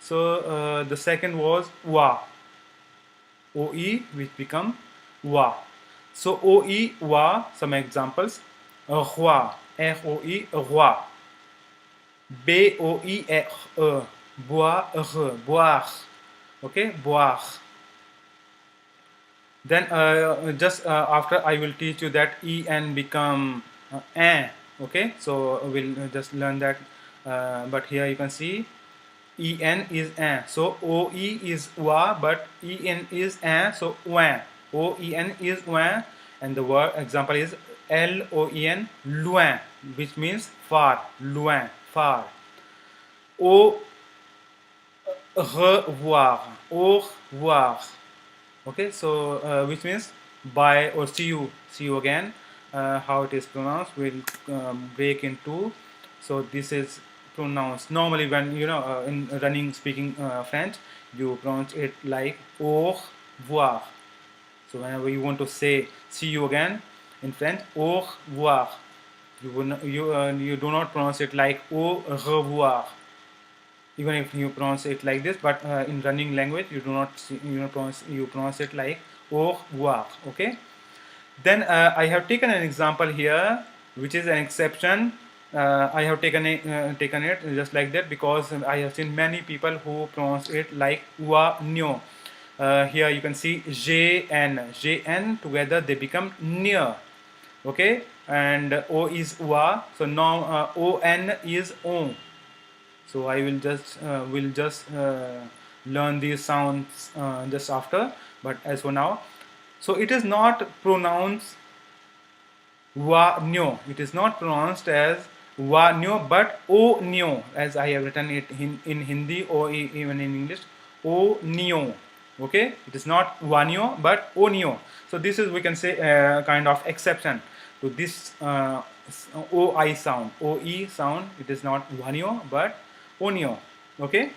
So the second was wa, OE, which become wa. So OE, wa, some examples. Roi, ROI, roi. BOIR, boire, boire. Okay, boire. Then just after I will teach you that en become un. Okay, so we'll just learn that. But here you can see en is un. So oe is wa, but en is un. So oin. Oen is oin, and the word example is loen, loin, which means far, loin, far. Au revoir, au revoir. Okay, so which means bye or see you again. How it is pronounced, we'll break into. So this is pronounced normally when in running speaking French, you pronounce it like au revoir. So whenever you want to say see you again in French, au revoir, you do not pronounce it like au revoir, even if you pronounce it like this. But in running language, you do not pronounce it like au revoir. Okay. Then I have taken an example here, which is an exception. I have taken it just like that because I have seen many people who pronounce it like wa nyo. Here you can see jn together they become near. Okay, and o is wa, so now on is on. So I will just learn these sounds just after, but as for now, so it is not pronounced wa nyo, it is not pronounced as wa nyo, but o nyo, as I have written it in Hindi or even in English, o nyo. Okay, it is not wa nyo but o nyo. So this is, we can say, kind of exception to this oi sound, oe sound. It is not wa nyo but o nyo. Okay.